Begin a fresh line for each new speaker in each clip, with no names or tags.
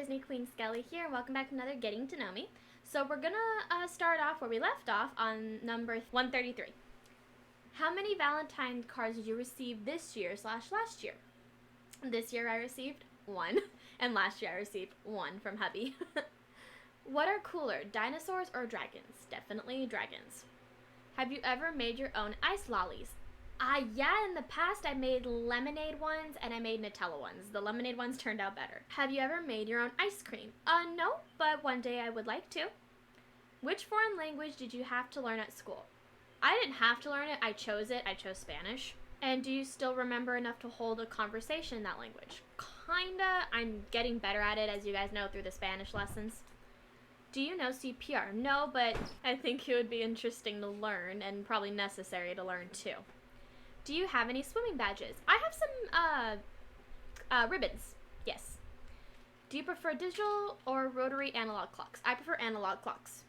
Disney Queen Skelly here, and welcome back to another Getting to Know Me. So we're gonna start off where we left off on number 133. How many Valentine cards did you receive this year / last year? This year I received 1, and last year I received 1 from hubby. What are cooler, dinosaurs or dragons? Definitely dragons. Have you ever made your own ice lollies? Yeah, in the past I made lemonade ones and I made Nutella ones. The lemonade ones turned out better. Have you ever made your own ice cream? No, but one day I would like to. Which foreign language did you have to learn at school? I didn't have to learn it, I chose it. I chose Spanish. And do you still remember enough to hold a conversation in that language? Kinda. I'm getting better at it, as you guys know, through the Spanish lessons. Do you know CPR? No, but I think it would be interesting to learn and probably necessary to learn too. Do you have any swimming badges? I have some ribbons. Yes. Do you prefer digital or rotary analog clocks? I prefer analog clocks.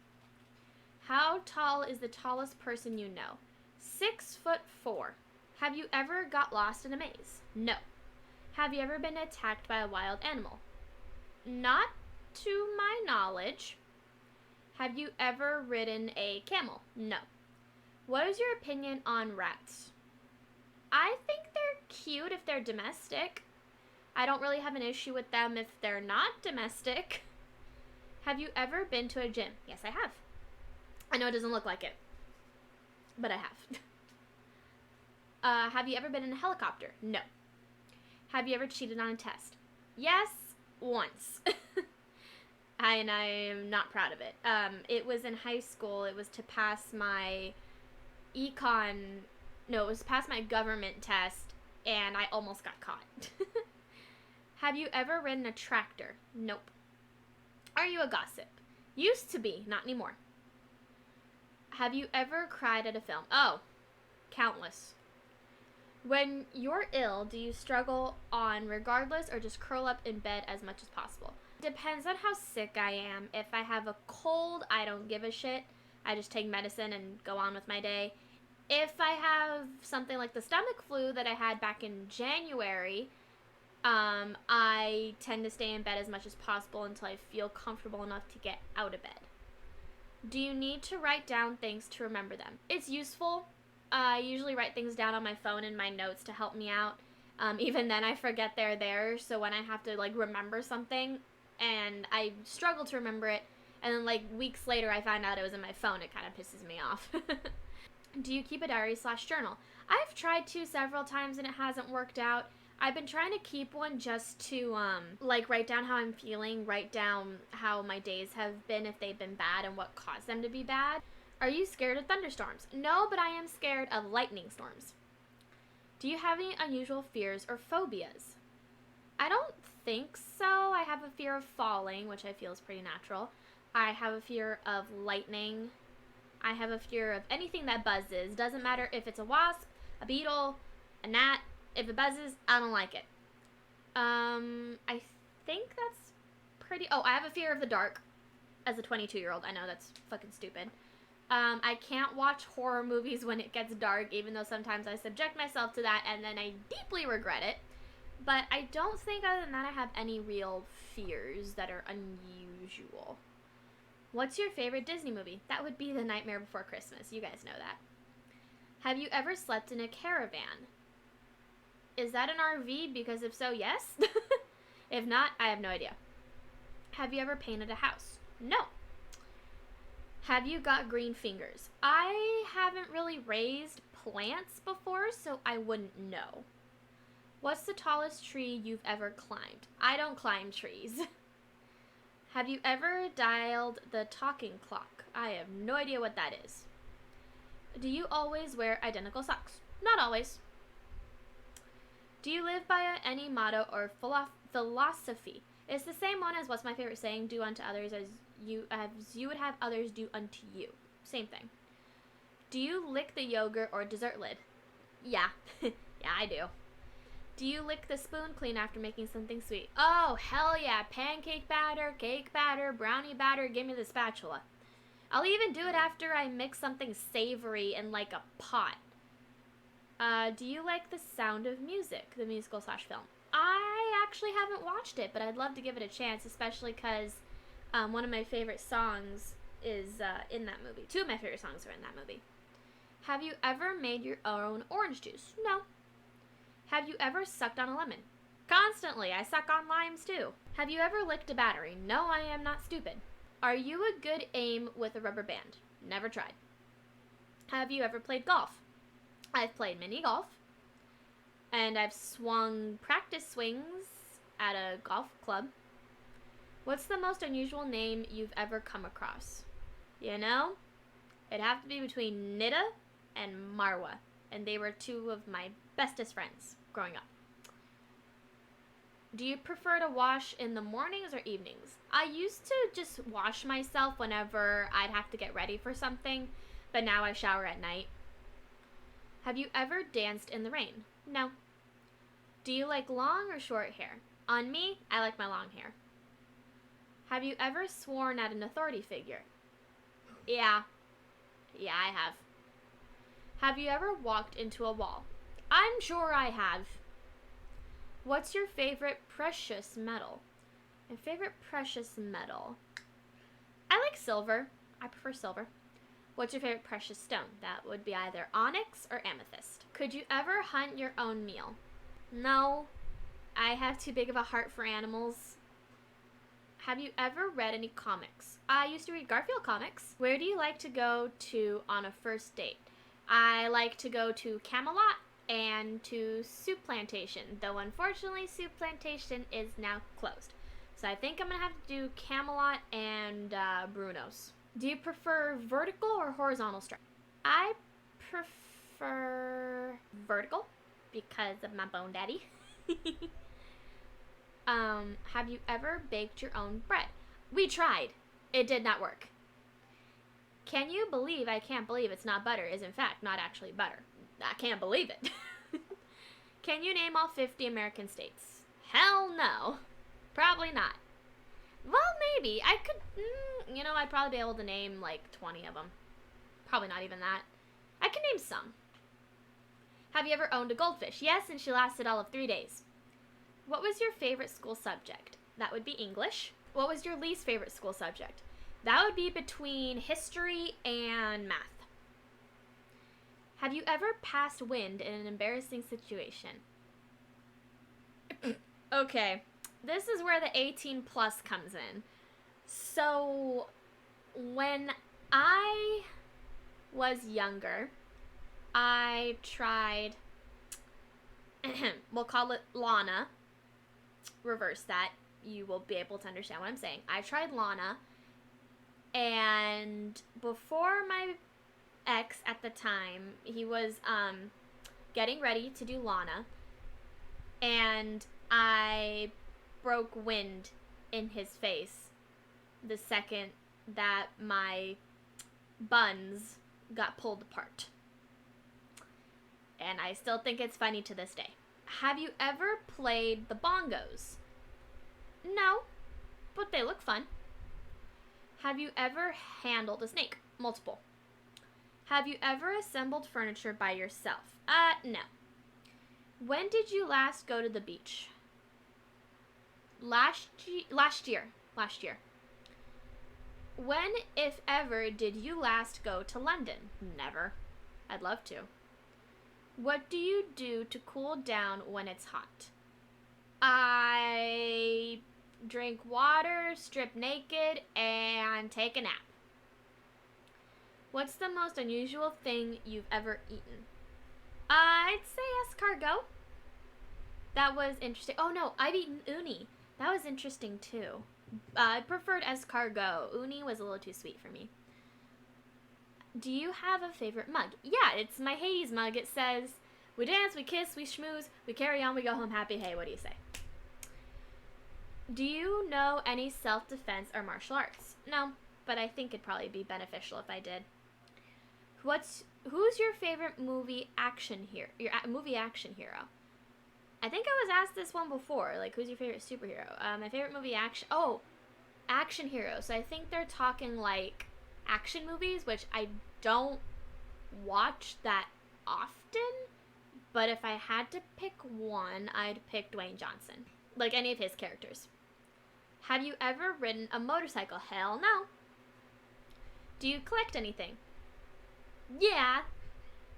How tall is the tallest person you know? 6'4". Have you ever got lost in a maze? No. Have you ever been attacked by a wild animal? Not to my knowledge. Have you ever ridden a camel? No. What is your opinion on rats? I think they're cute if they're domestic. I don't really have an issue with them if they're not domestic. Have you ever been to a gym? Yes, I have. I know it doesn't look like it, but I have. Have you ever been in a helicopter? No. Have you ever cheated on a test? Yes, once. I am not proud of it. It was in high school. It was to pass my it was past my government test, and I almost got caught. Have you ever ridden a tractor? Nope. Are you a gossip? Used to be, not anymore. Have you ever cried at a film? Oh, countless. When you're ill, do you struggle on regardless or just curl up in bed as much as possible? Depends on how sick I am. If I have a cold, I don't give a shit. I just take medicine and go on with my day. If I have something like the stomach flu that I had back in January, I tend to stay in bed as much as possible until I feel comfortable enough to get out of bed. Do you need to write down things to remember them? It's useful. I usually write things down on my phone in my notes to help me out. Even then, I forget they're there, so when I have to, remember something, and I struggle to remember it, and then, weeks later I find out it was in my phone, it kind of pisses me off. Do you keep a diary / journal? I've tried to several times and it hasn't worked out. I've been trying to keep one just to, write down how I'm feeling, write down how my days have been, if they've been bad, and what caused them to be bad. Are you scared of thunderstorms? No, but I am scared of lightning storms. Do you have any unusual fears or phobias? I don't think so. I have a fear of falling, which I feel is pretty natural. I have a fear of lightning. I have a fear of anything that buzzes. Doesn't matter if it's a wasp, a beetle, a gnat. If it buzzes, I don't like it. I think that's pretty... Oh, I have a fear of the dark as a 22-year-old. I know, that's fucking stupid. I can't watch horror movies when it gets dark, even though sometimes I subject myself to that, and then I deeply regret it. But I don't think, other than that, I have any real fears that are unusual. What's your favorite Disney movie? That would be The Nightmare Before Christmas. You guys know that. Have you ever slept in a caravan? Is that an RV? Because if so, yes. If not, I have no idea. Have you ever painted a house? No. Have you got green fingers? I haven't really raised plants before, so I wouldn't know. What's the tallest tree you've ever climbed? I don't climb trees. Have you ever dialed the talking clock? I have no idea what that is. Do you always wear identical socks? Not always. Do you live by any motto or philosophy? It's the same one as what's my favorite saying, do unto others as you would have others do unto you. Same thing. Do you lick the yogurt or dessert lid? Yeah. Yeah, I do. Do you lick the spoon clean after making something sweet? Oh, hell yeah. Pancake batter, cake batter, brownie batter, give me the spatula. I'll even do it after I mix something savory in a pot. Do you like The Sound of Music, the musical / film? I actually haven't watched it, but I'd love to give it a chance, especially because one of my favorite songs is in that movie. Two of my favorite songs are in that movie. Have you ever made your own orange juice? No. Have you ever sucked on a lemon? Constantly. I suck on limes too. Have you ever licked a battery? No, I am not stupid. Are you a good aim with a rubber band? Never tried. Have you ever played golf? I've played mini golf. And I've swung practice swings at a golf club. What's the most unusual name you've ever come across? You know, it'd have to be between Nida and Marwa. And they were two of my bestest friends growing up. Do you prefer to wash in the mornings or evenings? I used to just wash myself whenever I'd have to get ready for something, but now I shower at night. Have you ever danced in the rain? No. Do you like long or short hair? On me, I like my long hair. Have you ever sworn at an authority figure? Yeah. Yeah, I have. Have you ever walked into a wall? I'm sure I have. What's your favorite precious metal? My favorite precious metal? I like silver. I prefer silver. What's your favorite precious stone? That would be either onyx or amethyst. Could you ever hunt your own meal? No. I have too big of a heart for animals. Have you ever read any comics? I used to read Garfield comics. Where do you like to go to on a first date? I like to go to Camelot and to Soup Plantation, though unfortunately Soup Plantation is now closed. So I think I'm going to have to do Camelot and Bruno's. Do you prefer vertical or horizontal stripe? I prefer vertical because of my bone daddy. Have you ever baked your own bread? We tried. It did not work. Can you believe I can't believe it's not butter is in fact not actually butter? I can't believe it. Can you name all 50 American states? Hell no. Probably not. Well, maybe. I could, I'd probably be able to name like 20 of them. Probably not even that. I can name some. Have you ever owned a goldfish? Yes, and she lasted all of 3 days. What was your favorite school subject? That would be English. What was your least favorite school subject? That would be between history and math. Have you ever passed wind in an embarrassing situation? Okay, this is where the 18 plus comes in. So, when I was younger, I tried, we'll call it Lana. Reverse that. You will be able to understand what I'm saying. I tried Lana, and before my ex at the time, he was getting ready to do Lana, and I broke wind in his face the second that my buns got pulled apart. And I still think it's funny to this day. Have you ever played the bongos? No, but they look fun. Have you ever handled a snake? Multiple. Have you ever assembled furniture by yourself? No. When did you last go to the beach? Last year. When, if ever, did you last go to London? Never. I'd love to. What do you do to cool down when it's hot? I drink water, strip naked, and take a nap. What's the most unusual thing you've ever eaten? I'd say escargot. That was interesting. Oh no, I've eaten uni. That was interesting too. I preferred escargot. Uni was a little too sweet for me. Do you have a favorite mug? Yeah, it's my Hades mug. It says, we dance, we kiss, we schmooze, we carry on, we go home happy. Hey, what do you say? Do you know any self-defense or martial arts? No, but I think it'd probably be beneficial if I did. Who's your favorite movie action hero? Your movie action hero? I think I was asked this one before. Like, who's your favorite superhero? My favorite movie action hero. So I think they're talking like action movies, which I don't watch that often. But if I had to pick one, I'd pick Dwayne Johnson. Like any of his characters. Have you ever ridden a motorcycle? Hell no. Do you collect anything? Yeah.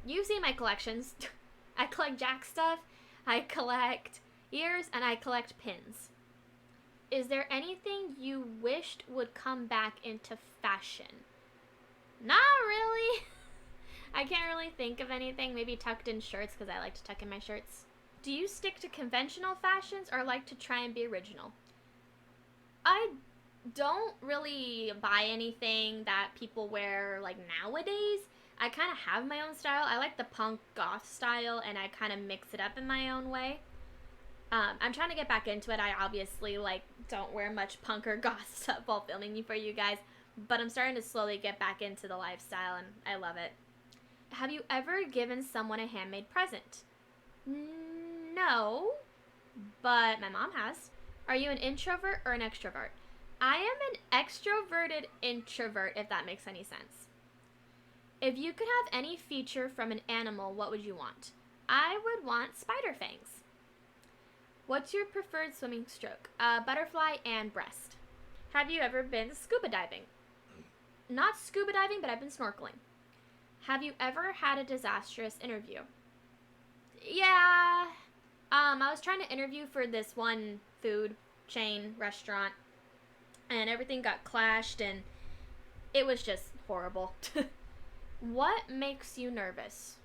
You've seen my collections. I collect Jack stuff, I collect ears, and I collect pins. Is there anything you wished would come back into fashion? Not really. I can't really think of anything. Maybe tucked in shirts because I like to tuck in my shirts. Do you stick to conventional fashions or like to try and be original? I don't really buy anything that people wear like nowadays. I kind of have my own style. I like the punk goth style and I kind of mix it up in my own way. I'm trying to get back into it. I obviously like don't wear much punk or goth stuff while filming for you guys, but I'm starting to slowly get back into the lifestyle and I love it. Have you ever given someone a handmade present? No, but my mom has. Are you an introvert or an extrovert? I am an extroverted introvert, if that makes any sense. If you could have any feature from an animal, what would you want? I would want spider fangs. What's your preferred swimming stroke? Butterfly and breast. Have you ever been scuba diving? Not scuba diving, but I've been snorkeling. Have you ever had a disastrous interview? Yeah. I was trying to interview for this one food chain restaurant, and everything got clashed, and it was just horrible. What makes you nervous?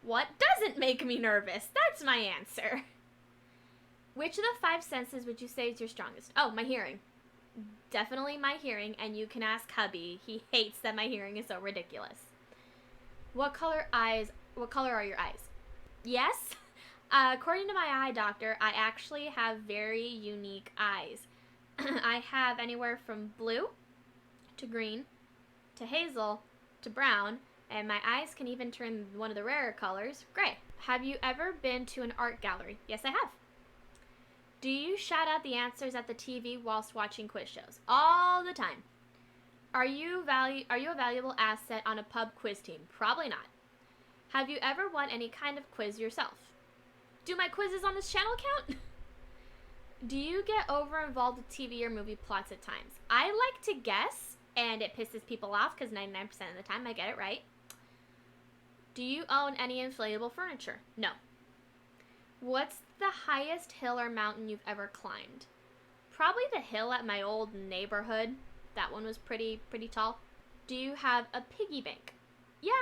What doesn't make me nervous? That's my answer. Which of the 5 senses would you say is your strongest? Oh, my hearing. Definitely my hearing, and you can ask hubby. He hates that my hearing is so ridiculous. What color are your eyes? Yes. According to my eye doctor, I actually have very unique eyes. I have anywhere from blue to green to hazel to brown, and my eyes can even turn one of the rarer colors gray. Have you ever been to an art gallery? Yes, I have. Do you shout out the answers at the TV whilst watching quiz shows? All the time. Are you a valuable asset on a pub quiz team? Probably not. Have you ever won any kind of quiz yourself? Do my quizzes on this channel count? Do you get over involved with TV or movie plots at times? I like to guess, and it pisses people off because 99% of the time I get it right. Do you own any inflatable furniture? No. What's the highest hill or mountain you've ever climbed? Probably the hill at my old neighborhood. That one was pretty tall. Do you have a piggy bank? Yeah,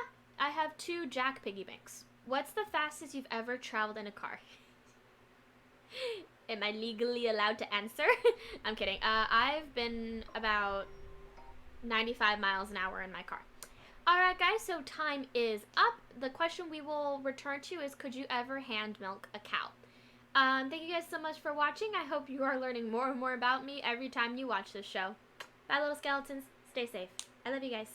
I have 2 Jack piggy banks. What's the fastest you've ever traveled in a car? Am I legally allowed to answer? I'm kidding. I've been about 95 miles an hour in my car. Alright guys, so time is up. The question we will return to is, could you ever hand milk a cow? Thank you guys so much for watching. I hope you are learning more and more about me every time you watch this show. Bye little skeletons. Stay safe. I love you guys.